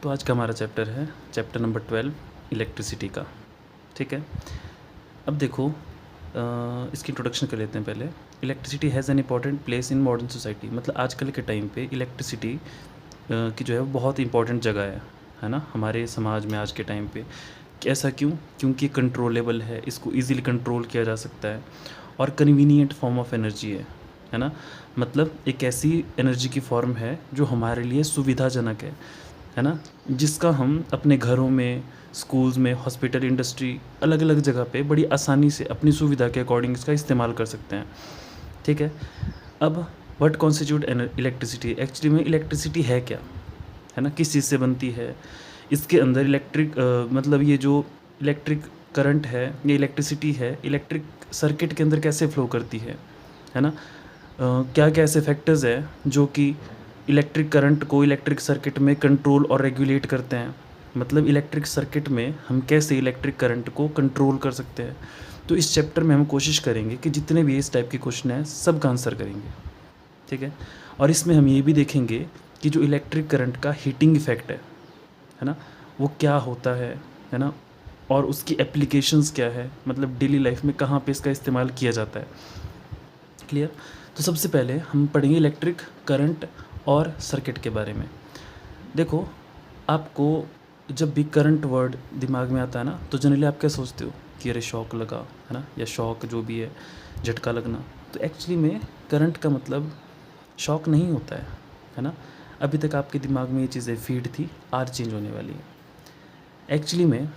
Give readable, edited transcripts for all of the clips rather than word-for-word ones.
तो आज का हमारा चैप्टर है चैप्टर नंबर 12 इलेक्ट्रिसिटी का। ठीक है, अब देखो इसकी इंट्रोडक्शन कर लेते हैं पहले। Electricity has an important place in modern society. मतलब आजकल के टाइम पे इलेक्ट्रिसिटी की जो है वो बहुत इंपॉर्टेंट जगह है ना, हमारे समाज में आज के टाइम पे। ऐसा क्यों? क्योंकि कंट्रोलेबल है, इसको इजीली कंट्रोल किया जा सकता है और कन्वीनियंट फॉर्म ऑफ एनर्जी है ना। मतलब एक ऐसी एनर्जी की फॉर्म है जो हमारे लिए सुविधाजनक है ना, जिसका हम अपने घरों में, स्कूल्स में, हॉस्पिटल, इंडस्ट्री, अलग अलग जगह पे बड़ी आसानी से अपनी सुविधा के अकॉर्डिंग इसका इस्तेमाल कर सकते हैं। ठीक है, अब व्हाट कॉन्स्टिट्यूट इलेक्ट्रिसिटी। एक्चुअली में इलेक्ट्रिसिटी है क्या, है ना, किस चीज़ से बनती है। इसके अंदर इलेक्ट्रिक मतलब ये जो इलेक्ट्रिक करंट है, ये इलेक्ट्रिसिटी है, इलेक्ट्रिक सर्किट के अंदर कैसे फ्लो करती है ना। क्या क्या ऐसे फैक्टर्स है जो कि इलेक्ट्रिक करंट को इलेक्ट्रिक सर्किट में कंट्रोल और रेगुलेट करते हैं। मतलब इलेक्ट्रिक सर्किट में हम कैसे इलेक्ट्रिक करंट को कंट्रोल कर सकते हैं। तो इस चैप्टर में हम कोशिश करेंगे कि जितने भी इस टाइप के क्वेश्चन हैं सब का आंसर करेंगे। ठीक है, और इसमें हम ये भी देखेंगे कि जो इलेक्ट्रिक करंट का हीटिंग इफेक्ट है ना, वो क्या होता है ना, और उसकी एप्लीकेशंस क्या है, मतलब डेली लाइफ में कहाँ पे इसका इस्तेमाल किया जाता है। क्लियर? तो सबसे पहले हम पढ़ेंगे इलेक्ट्रिक करंट और सर्किट के बारे में। देखो, आपको जब भी करंट वर्ड दिमाग में आता है ना, तो जनरली आप क्या सोचते हो कि अरे शॉक लगा, है ना, या शॉक जो भी है, झटका लगना। तो एक्चुअली में करंट का मतलब शॉक नहीं होता है ना। अभी तक आपके दिमाग में ये चीज़ें फीड थी, आज चेंज होने वाली है। एक्चुअली में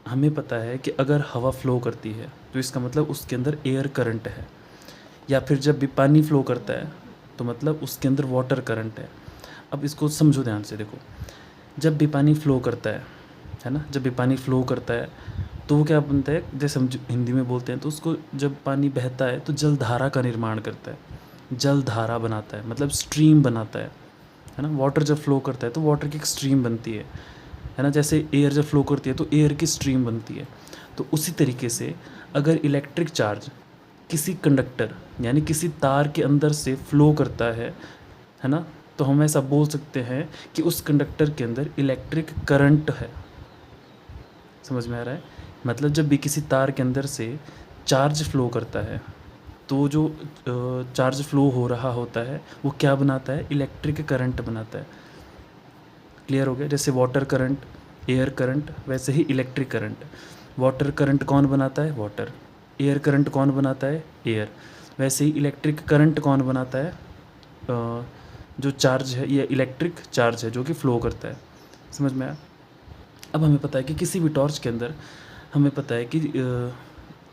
हमें पता है कि अगर हवा फ्लो करती है तो इसका मतलब उसके अंदर एयर करंट है, या फिर जब भी पानी फ्लो करता है तो मतलब उसके अंदर वाटर करंट है। अब इसको समझो ध्यान से। देखो, जब भी पानी फ्लो करता है ना, जब भी पानी फ्लो करता है तो वो क्या बनता है, जैसे हम हिंदी में बोलते हैं तो उसको, जब पानी बहता है तो जलधारा का निर्माण करता है, जलधारा बनाता है, मतलब स्ट्रीम बनाता है ना। वाटर जब फ्लो करता है तो वाटर की एक स्ट्रीम बनती है ना। जैसे एयर जब फ्लो करती है तो एयर की स्ट्रीम बनती है। तो उसी तरीके से अगर इलेक्ट्रिक चार्ज किसी कंडक्टर यानी किसी तार के अंदर से फ्लो करता है ना, तो हम ऐसा बोल सकते हैं कि उस कंडक्टर के अंदर इलेक्ट्रिक करंट है। समझ में आ रहा है? मतलब जब भी किसी तार के अंदर से चार्ज फ्लो करता है तो जो चार्ज फ्लो हो रहा होता है वो क्या बनाता है, इलेक्ट्रिक करंट बनाता है। क्लियर हो गया? जैसे वाटर करंट, एयर करंट, वैसे ही इलेक्ट्रिक करंट। वाटर करंट कौन बनाता है? वाटर। एयर करंट कौन बनाता है? एयर। वैसे ही इलेक्ट्रिक करंट कौन बनाता है? जो चार्ज है, ये इलेक्ट्रिक चार्ज है जो कि फ्लो करता है। समझ में आया? अब हमें पता है कि किसी भी टॉर्च के अंदर हमें पता है कि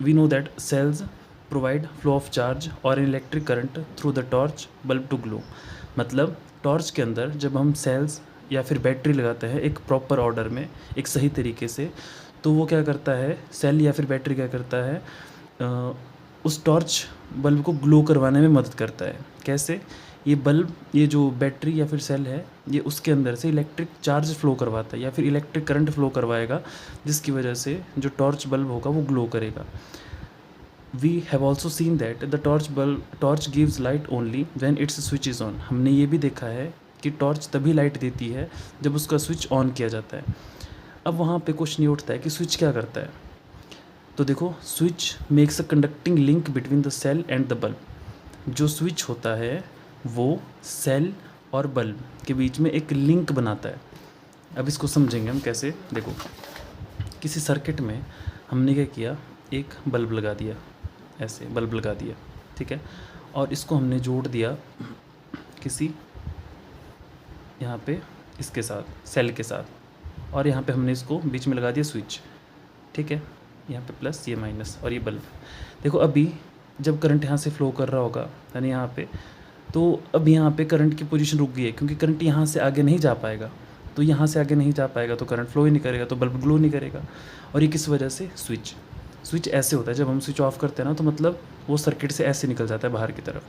we know that cells provide flow of charge और electric current through the torch bulb to glow. मतलब टॉर्च के अंदर जब हम सेल्स या फिर बैटरी लगाते हैं एक प्रॉपर ऑर्डर में, एक सही तरीके से, तो वो क्या करता है, सेल या फिर बैटरी क्या करता है, उस टॉर्च बल्ब को ग्लो करवाने में मदद करता है। कैसे? ये बल्ब, ये जो बैटरी या फिर सेल है, ये उसके अंदर से इलेक्ट्रिक चार्ज फ्लो करवाता है या फिर इलेक्ट्रिक करंट फ्लो करवाएगा, जिसकी वजह से जो टॉर्च बल्ब होगा वो ग्लो करेगा। We have also seen that the torch gives light only when its switch is on. हमने ये भी देखा है कि टॉर्च तभी लाइट देती है जब उसका स्विच ऑन किया जाता है। अब वहाँ पे क्वेश्चन ये उठता है कि स्विच क्या करता है। तो देखो, switch makes a conducting link between the cell and the bulb. जो स्विच होता है वो सेल और बल्ब के बीच में एक लिंक बनाता है। अब इसको समझेंगे हम कैसे। देखो, किसी सर्किट में हमने क्या किया, एक बल्ब लगा दिया, ऐसे बल्ब लगा दिया, ठीक है, और इसको हमने जोड़ दिया किसी यहाँ पे इसके साथ, सेल के साथ, और यहाँ पे हमने इसको बीच में लगा दिया स्विच। ठीक है, यहाँ पे प्लस, ये माइनस, और ये बल्ब। देखो, अभी जब करंट यहाँ से फ्लो कर रहा होगा यानी यहाँ पे, तो अब यहाँ पे करंट की पोजीशन रुक गई है क्योंकि करंट यहाँ से आगे नहीं जा पाएगा। तो यहाँ से आगे नहीं जा पाएगा तो करंट फ्लो ही नहीं करेगा, तो बल्ब ग्लो नहीं करेगा। और ये किस वजह से? स्विच ऐसे होता है, जब हम स्विच ऑफ करते हैं ना तो मतलब वो सर्किट से ऐसे निकल जाता है बाहर की तरफ।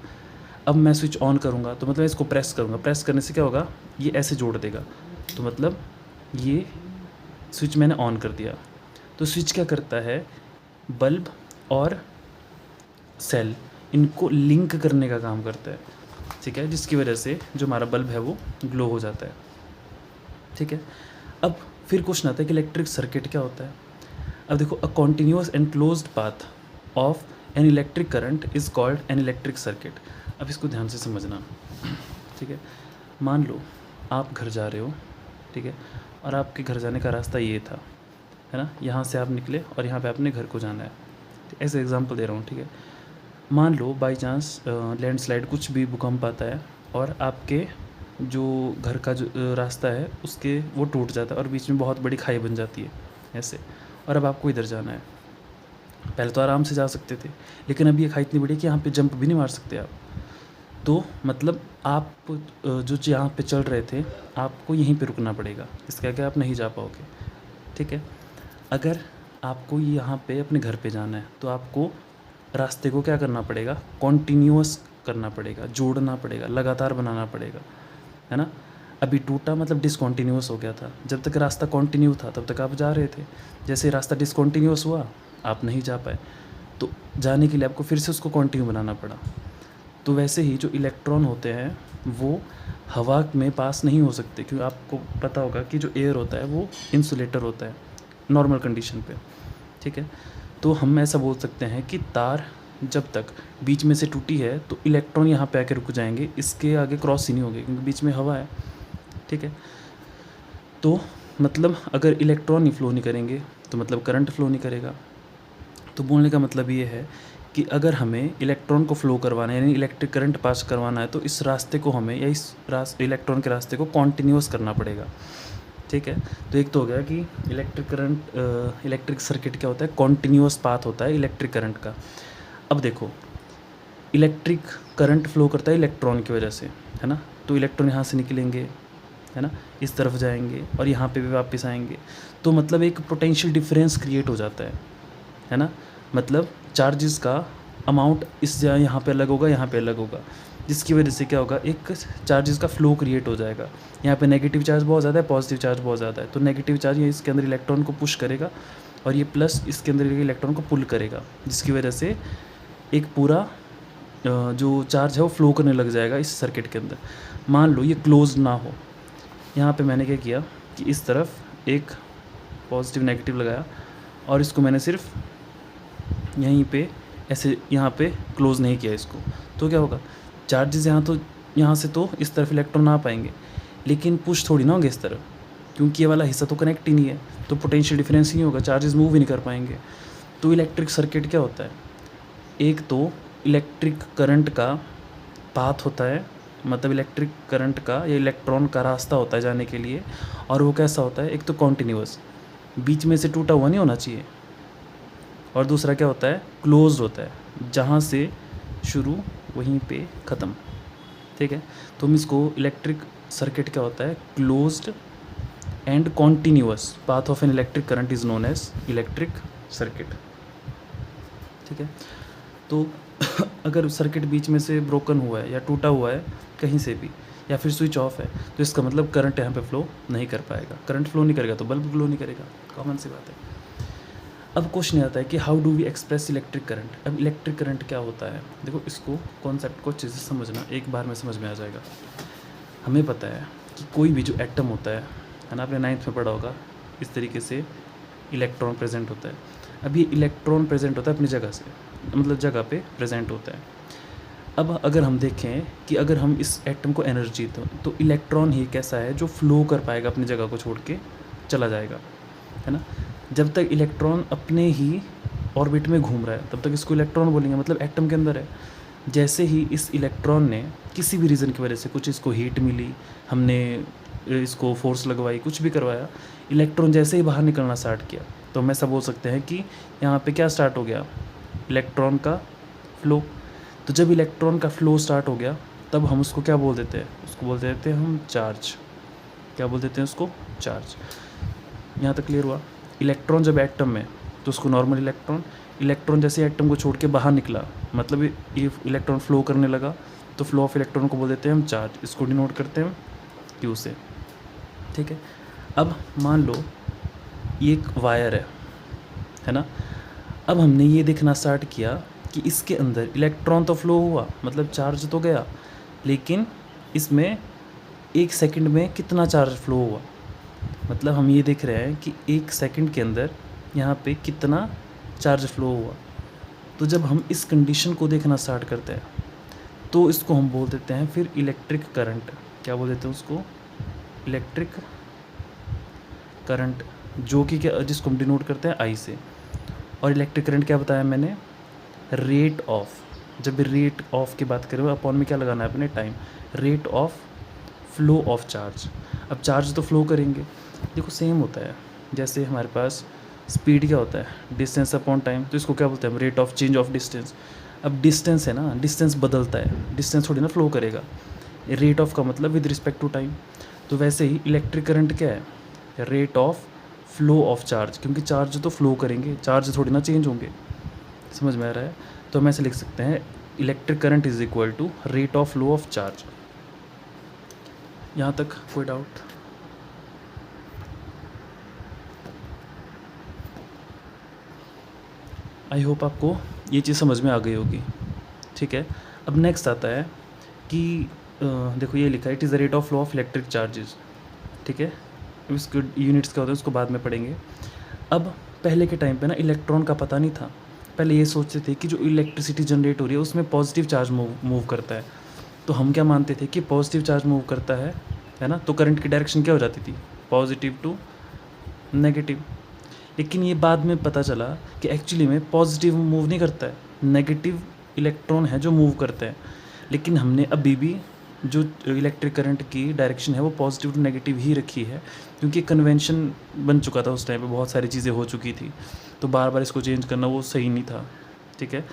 अब मैं स्विच ऑन करूँगा तो मतलब इसको प्रेस करूँगा, प्रेस करने से क्या होगा, ये ऐसे जोड़ देगा, तो मतलब ये स्विच मैंने ऑन कर दिया। तो स्विच क्या करता है, बल्ब और सेल इनको लिंक करने का काम करता है। ठीक है, जिसकी वजह से जो हमारा बल्ब है वो ग्लो हो जाता है। ठीक है, अब फिर क्वेश्चन आता है कि इलेक्ट्रिक सर्किट क्या होता है। अब देखो, a continuous and closed path of an electric current is called an electric circuit. अब इसको ध्यान से समझना, ठीक है। मान लो आप घर जा रहे हो, ठीक है, और आपके घर जाने का रास्ता ये था, है ना, यहाँ से आप निकले और यहाँ पे आपने घर को जाना है। ऐसे एग्जांपल दे रहा हूँ, ठीक है। मान लो बाई चांस लैंडस्लाइड कुछ भी भूकंप आता है और आपके जो घर का जो रास्ता है उसके वो टूट जाता है और बीच में बहुत बड़ी खाई बन जाती है ऐसे, और अब आपको इधर जाना है। पहले तो आराम से जा सकते थे, लेकिन अब ये खाई इतनी बड़ी है कि यहाँ पे जंप भी नहीं मार सकते आप। तो मतलब आप जो यहाँ पे चल रहे थे आपको यहीं पे रुकना पड़ेगा, इसके आगे आप नहीं जा पाओगे, ठीक है। अगर आपको यहाँ पे अपने घर पे जाना है तो आपको रास्ते को क्या करना पड़ेगा, कॉन्टीन्यूअस करना पड़ेगा, जोड़ना पड़ेगा, लगातार बनाना पड़ेगा, है ना। अभी टूटा मतलब डिसकॉन्टीन्यूअस हो गया था, जब तक रास्ता कॉन्टिन्यू था तब तक आप जा रहे थे। जैसे रास्ता डिसकॉन्टीन्यूअस हुआ आप नहीं जा पाए, तो जाने के लिए आपको फिर से उसको कॉन्टिन्यू बनाना पड़ा। तो वैसे ही जो इलेक्ट्रॉन होते हैं वो हवा में पास नहीं हो सकते, क्योंकि आपको पता होगा कि जो एयर होता है वो इंसुलेटर होता है नॉर्मल कंडीशन पे, ठीक है। तो हम ऐसा बोल सकते हैं कि तार जब तक बीच में से टूटी है तो इलेक्ट्रॉन यहाँ पे आके रुक जाएंगे, इसके आगे क्रॉस ही नहीं होंगे क्योंकि बीच में हवा है, ठीक है। तो मतलब अगर इलेक्ट्रॉन ही फ्लो नहीं करेंगे तो मतलब करंट फ्लो नहीं करेगा। तो बोलने का मतलब ये है कि अगर हमें इलेक्ट्रॉन को फ्लो करवाना है, यानी इलेक्ट्रिक करंट पास करवाना है, तो इस रास्ते को हमें या इस इलेक्ट्रॉन के रास्ते को कॉन्टिन्यूअस करना पड़ेगा, ठीक है। तो एक तो हो गया कि इलेक्ट्रिक सर्किट क्या होता है, कॉन्टिन्यूअस पाथ होता है इलेक्ट्रिक करंट का। अब देखो, इलेक्ट्रिक करंट फ्लो करता है इलेक्ट्रॉन की वजह से, है ना। तो इलेक्ट्रॉन यहाँ से निकलेंगे, है ना, इस तरफ जाएंगे और यहाँ पे भी वापस आएंगे, तो मतलब एक पोटेंशियल डिफरेंस क्रिएट हो जाता है ना। मतलब चार्जेस का अमाउंट इस यहाँ पे अलग होगा, यहाँ पे अलग होगा, जिसकी वजह से क्या होगा, एक चार्जेस का फ्लो क्रिएट हो जाएगा। यहाँ पे नेगेटिव चार्ज बहुत ज़्यादा है, पॉजिटिव चार्ज बहुत ज़्यादा है, तो नेगेटिव चार्ज ये इसके अंदर इलेक्ट्रॉन को पुश करेगा और ये प्लस इसके अंदर इलेक्ट्रॉन को पुल करेगा, जिसकी वजह से एक पूरा जो चार्ज है वो फ्लो करने लग जाएगा इस सर्किट के अंदर। मान लो ये क्लोज ना हो, यहाँ पे मैंने क्या किया कि इस तरफ एक पॉजिटिव नेगेटिव लगाया और इसको मैंने सिर्फ यहीं पे ऐसे यहाँ पे क्लोज़ नहीं किया इसको, तो क्या होगा, चार्जेस यहाँ से तो इस तरफ इलेक्ट्रॉन आ पाएंगे, लेकिन पुश थोड़ी ना होंगे इस तरफ, क्योंकि ये वाला हिस्सा तो कनेक्ट ही नहीं है, तो पोटेंशियल डिफरेंस ही नहीं होगा, चार्जेस मूव ही नहीं कर पाएंगे। तो इलेक्ट्रिक सर्किट क्या होता है, एक तो इलेक्ट्रिक करंट का पाथ होता है, मतलब इलेक्ट्रिक करंट का या इलेक्ट्रॉन का रास्ता होता है जाने के लिए, और वो कैसा होता है, एक तो कॉन्टिन्यूअस, बीच में से टूटा हुआ नहीं होना चाहिए, और दूसरा क्या होता है, क्लोज्ड होता है, जहाँ से शुरू वहीं पे ख़त्म, ठीक है। तो हम इसको इलेक्ट्रिक सर्किट क्या होता है, closed and continuous path of an electric current is known as electric circuit, ठीक है। तो अगर सर्किट बीच में से ब्रोकन हुआ है या टूटा हुआ है कहीं से भी, या फिर स्विच ऑफ है, तो इसका मतलब करंट यहाँ पे फ्लो नहीं कर पाएगा। करंट फ्लो नहीं करेगा तो बल्ब ग्लो नहीं करेगा, कॉमन सी बात है। अब क्वेश्चन आता है कि how do we express electric current. अब इलेक्ट्रिक करंट क्या होता है, देखो इसको कॉन्सेप्ट को अच्छे से समझना, एक बार में समझ में आ जाएगा। हमें पता है कि कोई भी जो एटम होता है ना, आपने 9th में पढ़ा होगा, इस तरीके से इलेक्ट्रॉन प्रेजेंट होता है। अब ये इलेक्ट्रॉन प्रेजेंट होता है अपनी जगह से, मतलब जगह पे प्रेजेंट होता है। अब अगर हम देखें कि अगर हम इस एटम को एनर्जी दें तो इलेक्ट्रॉन ही कैसा है जो फ्लो कर पाएगा, अपनी जगह को छोड़ के चला जाएगा, है ना। जब तक इलेक्ट्रॉन अपने ही ऑर्बिट में घूम रहा है तब तक इसको इलेक्ट्रॉन बोलेंगे, मतलब एटम के अंदर है। जैसे ही इस इलेक्ट्रॉन ने किसी भी रीज़न की वजह से कुछ इसको हीट मिली, हमने इसको फोर्स लगवाई, कुछ भी करवाया, इलेक्ट्रॉन जैसे ही बाहर निकलना स्टार्ट किया, तो हम ऐसा बोल सकते हैं कि यहाँ पे क्या स्टार्ट हो गया, इलेक्ट्रॉन का फ्लो। तो जब इलेक्ट्रॉन का फ्लो स्टार्ट हो गया तब हम उसको क्या बोल देते हैं, उसको बोल देते हैं हम चार्ज। क्या बोल देते हैं उसको, चार्ज। यहाँ तक क्लियर हुआ। इलेक्ट्रॉन जब एटम में तो उसको नॉर्मल इलेक्ट्रॉन जैसे एटम को छोड़ के बाहर निकला, मतलब ये इलेक्ट्रॉन फ्लो करने लगा, तो फ्लो ऑफ इलेक्ट्रॉन को बोल देते हैं हम चार्ज। इसको डिनोट करते हैं क्यू से, ठीक है। अब मान लो ये एक वायर है ना। अब हमने ये देखना स्टार्ट किया कि इसके अंदर इलेक्ट्रॉन तो फ्लो हुआ, मतलब चार्ज तो गया, लेकिन इसमें 1 सेकंड में कितना चार्ज फ्लो हुआ, मतलब हम ये देख रहे हैं कि 1 सेकंड के अंदर यहाँ पे कितना चार्ज फ्लो हुआ। तो जब हम इस कंडीशन को देखना स्टार्ट करते हैं तो इसको हम बोल देते हैं फिर इलेक्ट्रिक करंट। क्या बोल देते हैं उसको? इलेक्ट्रिक करंट, जो कि क्या, जिसको हम डिनोट करते हैं आई से। और इलेक्ट्रिक करंट क्या बताया मैंने? Rate of. जब रेट ऑफ की बात करें अपॉन में क्या लगाना है अपने? Time. Rate of flow of charge. अब चार्ज तो फ्लो करेंगे, देखो सेम होता है जैसे हमारे पास स्पीड क्या होता है? Distance upon time. तो इसको क्या बोलते हैं? Rate of change of distance. अब डिस्टेंस है ना, डिस्टेंस बदलता है, डिस्टेंस थोड़ी ना फ्लो करेगा। रेट ऑफ का मतलब विद रिस्पेक्ट टू टाइम। तो वैसे ही इलेक्ट्रिक करंट क्या है? Rate of flow of charge, क्योंकि चार्ज तो फ्लो करेंगे, चार्ज थोड़ी ना चेंज होंगे। समझ में आ रहा है? तो हम ऐसे लिख सकते हैं electric current is equal to rate of flow of charge. यहाँ तक कोई डाउट? आई होप आपको ये चीज़ समझ में आ गई होगी। ठीक है, अब नेक्स्ट आता है कि देखो ये लिखा है it is the rate of flow of electric charges. ठीक है, इसके यूनिट्स क्या होते हैं उसको बाद में पढ़ेंगे। अब पहले के टाइम पे ना इलेक्ट्रॉन का पता नहीं था। पहले ये सोचते थे कि जो इलेक्ट्रिसिटी जनरेट हो रही है उसमें पॉजिटिव चार्ज मूव करता है। तो हम क्या मानते थे कि पॉजिटिव चार्ज मूव करता है ना, तो करंट की डायरेक्शन क्या हो जाती थी? Positive to negative. लेकिन ये बाद में पता चला कि एक्चुअली में पॉजिटिव मूव नहीं करता है, नेगेटिव इलेक्ट्रॉन है जो मूव करते हैं। लेकिन हमने अभी भी जो इलेक्ट्रिक करंट की डायरेक्शन है वो पॉजिटिव टू नेगेटिव ही रखी है, क्योंकि कन्वेंशन बन चुका था उस टाइम पे, बहुत सारी चीज़ें हो चुकी थी, तो बार बार इसको चेंज करना वो सही नहीं था। ठीक है,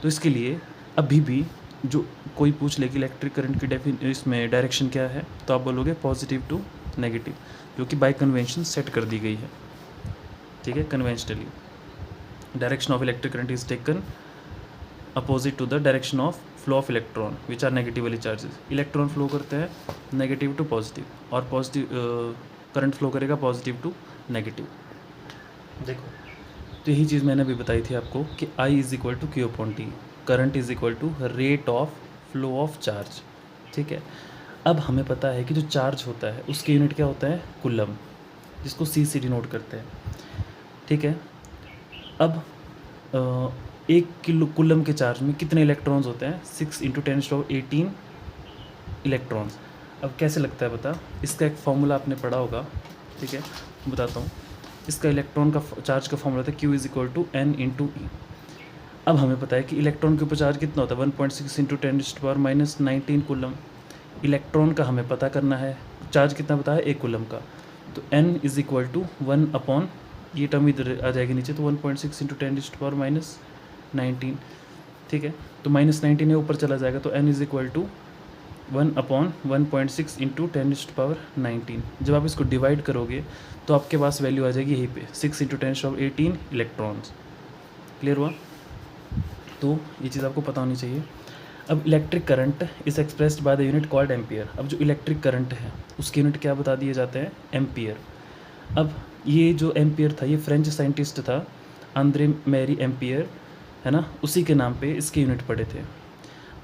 तो इसके लिए अभी भी जो कोई पूछ ले कि इलेक्ट्रिक करंट की इसमें डायरेक्शन क्या है, तो आप बोलोगे पॉजिटिव टू नेगेटिव, जो कि बाय कन्वेंशन सेट कर दी गई है। ठीक है, conventionally direction of electric current is taken opposite to the direction of flow of electron which are negatively charges. Electron flow करते हैं नेगेटिव टू पॉजिटिव, और पॉजिटिव करंट फ्लो करेगा पॉजिटिव टू नेगेटिव। देखो, तो यही चीज़ मैंने अभी बताई थी आपको कि I is equal to Q upon T, current is equal to rate of flow of charge. ठीक है, अब हमें पता है कि जो चार्ज होता है उसकी यूनिट क्या होता है? कूलम, जिसको C से डिनोट करते हैं। ठीक है, अब 1 किलो कूलम के चार्ज में कितने इलेक्ट्रॉन्स होते हैं? 6 × 10⁻18 इलेक्ट्रॉन्स। अब कैसे लगता है बता? इसका एक फॉर्मूला आपने पढ़ा होगा। ठीक है, बताता हूँ। इसका इलेक्ट्रॉन का चार्ज का फॉर्मूला था Q is equal to N × E। अब हमें पता है कि इलेक्ट्रॉन के ऊपर चार्ज कितना होता है? 1.6 × 10⁻−19 कूलम। इलेक्ट्रॉन का हमें पता करना है, चार्ज कितना बताया? 1 कूलम का। तो N is equal to 1 upon, ये टर्म इधर आ जाएगी नीचे, तो 1.6 × 10⁻−19। ठीक है, तो -19 है ऊपर चला जाएगा, तो N is equal to 1 upon 1.6 × 10⁻19। जब आप इसको डिवाइड करोगे तो आपके पास वैल्यू आ जाएगी यहीं पे 6 × 10⁻18 इलेक्ट्रॉन्स। क्लियर हुआ? तो ये चीज़ आपको पता होनी चाहिए। अब electric current is expressed by the unit called ampere. अब जो इलेक्ट्रिक करंट है उसके यूनिट क्या बता दिए जाते हैं? एम्पियर। अब ये जो एम्पियर था ये फ्रेंच साइंटिस्ट था, आंद्रे मैरी एम्पियर, है ना, उसी के नाम पे इसके यूनिट पड़े थे।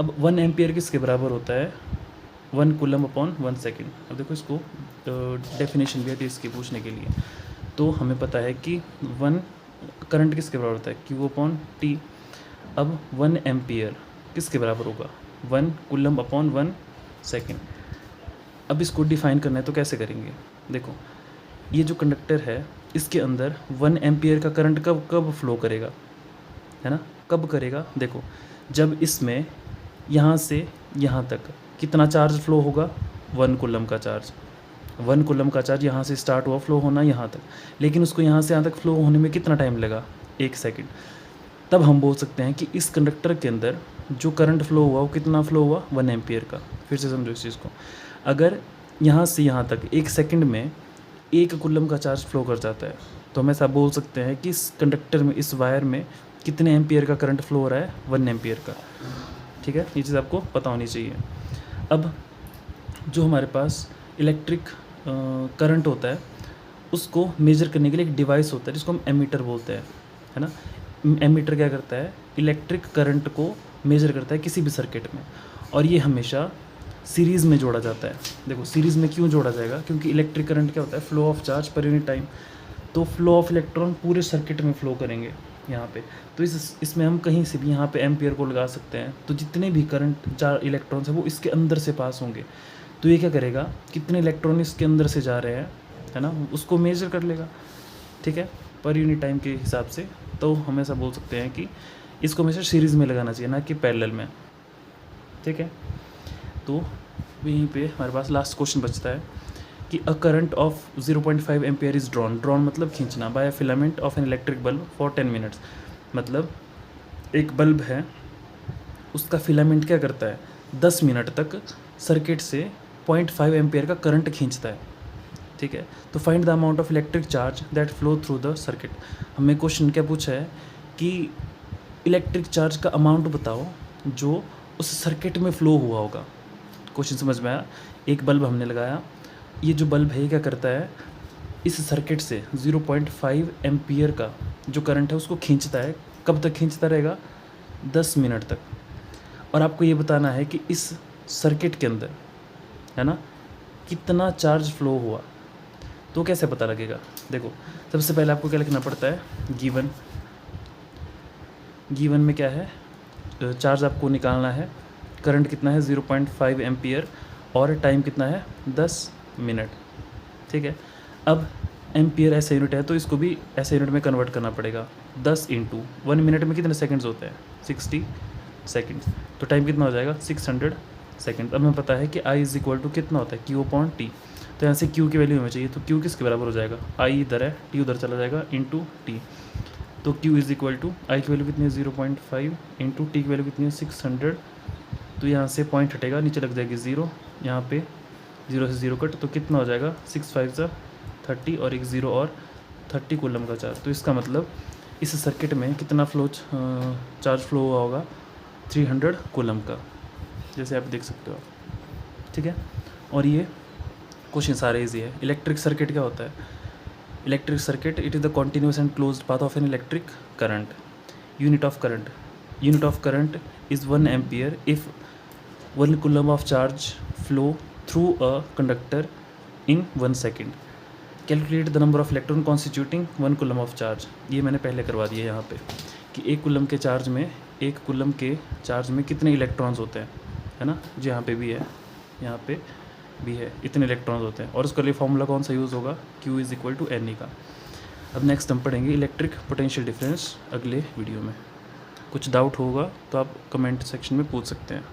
अब 1 एम्पियर किसके बराबर होता है? 1 कूलम अपॉन 1 सेकेंड। अब देखो इसको डेफिनेशन भी आती है इसकी पूछने के लिए। तो हमें पता है कि 1 करंट किसके बराबर होता है? Q upon T। अब 1 एम्पियर किसके बराबर होगा? 1 कूलम अपॉन 1 सेकेंड। अब इसको डिफाइन करना है तो कैसे करेंगे? देखो, ये जो कंडक्टर है इसके अंदर 1 एम्पियर का करंट कब फ्लो करेगा, है ना, कब करेगा? देखो, जब इसमें यहाँ से यहाँ तक कितना चार्ज फ्लो होगा? 1 कूलम का चार्ज। 1 कूलम का चार्ज यहाँ से स्टार्ट हुआ फ्लो होना यहाँ तक, लेकिन उसको यहाँ से यहाँ तक फ्लो होने में कितना टाइम लगा? 1 सेकेंड। तब हम बोल सकते हैं कि इस कंडक्टर के अंदर जो करंट फ्लो हुआ वो कितना फ्लो हुआ? 1 एम्पियर का। फिर से समझो इस चीज़ को, अगर यहाँ से यहाँ तक 1 सेकेंड में 1 कूलम का चार्ज फ्लो कर जाता है तो हम ऐसा बोल सकते हैं कि इस कंडक्टर में, इस वायर में कितने एम्पियर का करंट फ्लो हो रहा है? 1 एम्पियर का। ठीक है, ये चीज़ आपको पता होनी चाहिए। अब जो हमारे पास इलेक्ट्रिक करंट होता है उसको मेजर करने के लिए एक डिवाइस होता है जिसको हम एमीटर बोलते हैं, है ना। एमीटर क्या करता है? इलेक्ट्रिक करंट को मेजर करता है किसी भी सर्किट में, और ये हमेशा सीरीज़ में जोड़ा जाता है। देखो सीरीज़ में क्यों जोड़ा जाएगा, क्योंकि इलेक्ट्रिक करंट क्या होता है, flow of charge per unit time. तो फ्लो ऑफ इलेक्ट्रॉन पूरे सर्किट में फ्लो करेंगे यहाँ पे। तो इसमें हम कहीं से भी यहाँ पे एम्पियर को लगा सकते हैं। तो जितने भी करंट चार इलेक्ट्रॉन्स हैं वो इसके अंदर से पास होंगे। तो ये क्या करेगा, कितने इलेक्ट्रॉन इसके अंदर से जा रहे हैं, है ना, उसको मेजर कर लेगा, ठीक है, पर यूनिट टाइम के हिसाब से। तो हम ऐसा बोल सकते हैं कि इसको हमेशा सीरीज़ में लगाना चाहिए, ना कि पैरेलल में, ठीक है। तो यहीं पे हमारे पास लास्ट क्वेश्चन बचता है कि a current of 0.5 ampere is drawn मतलब खींचना by a filament of an electric bulb for 10 minutes. मतलब एक बल्ब है, उसका फिलामेंट क्या करता है, 10 मिनट तक सर्किट से 0.5 एम्पियर का करंट खींचता है, ठीक है। तो find the amount of electric charge that flow through the circuit. हमें क्वेश्चन क्या पूछा है कि इलेक्ट्रिक चार्ज का अमाउंट बताओ जो उस सर्किट में फ़्लो हुआ होगा। क्वेश्चन समझ में आया। एक बल्ब हमने लगाया, ये जो बल्ब है क्या करता है, इस सर्किट से 0.5 एम्पियर का जो करंट है उसको खींचता है। कब तक खींचता रहेगा, 10 मिनट तक। और आपको ये बताना है कि इस सर्किट के अंदर, है ना, कितना चार्ज फ्लो हुआ। तो कैसे पता लगेगा, देखो सबसे पहले आपको क्या लिखना पड़ता है, गिवन में क्या है, चार्ज आपको निकालना है, करंट कितना है 0.5 एम्पियर और टाइम कितना है 10 मिनट, ठीक है। अब एम्पियर ऐसे यूनिट है तो इसको भी ऐसे यूनिट में कन्वर्ट करना पड़ेगा। 10 इंटू 1 मिनट में कितने सेकंड्स होते हैं, 60 सेकंड्स। तो टाइम कितना हो जाएगा 600 सेकंड। अब हमें पता है कि I इज़ इक्वल टू कितना होता है, Q/T। तो यहाँ से Q की वैल्यू हमें चाहिए, तो Q किसके बराबर हो जाएगा, I इधर है, T उधर चला जाएगा, इंटू T। तो Q is equal to I की वैल्यू कितनी है 0.5 इंटू T की वैल्यू कितनी है 600। तो यहाँ से पॉइंट हटेगा, नीचे लग जाएगी 0, यहाँ पे 0 से 0 कट, तो कितना हो जाएगा 6 5 30 और एक 0 और 30 कूलम का चार्ज। तो इसका मतलब इस सर्किट में कितना चार्ज फ्लो हुआ होगा, 300 कूलम का, जैसे आप देख सकते हो, ठीक है। और ये क्वेश्चन सारे इजी है। इलेक्ट्रिक सर्किट क्या होता है, electric circuit it is the continuous and closed path of an electric current. Unit of current is 1 ampere if 1 coulomb of charge flow through a conductor in 1 second. Calculate the number of electron constituting 1 coulomb of charge. ये मैंने पहले करवा दिया यहाँ पे कि 1 coulomb के charge में कितने इलेक्ट्रॉन्स होते हैं, है ना, जो यहाँ पे भी है, यहाँ पे भी है, इतने इलेक्ट्रॉन्स होते हैं। और उसके लिए फॉर्मूला कौन सा यूज़ होगा, Q is equal to NE का। अब नेक्स्ट हम पढ़ेंगे इलेक्ट्रिक पोटेंशियल डिफरेंस अगले वीडियो में। कुछ डाउट होगा तो आप कमेंट सेक्शन में पूछ सकते हैं।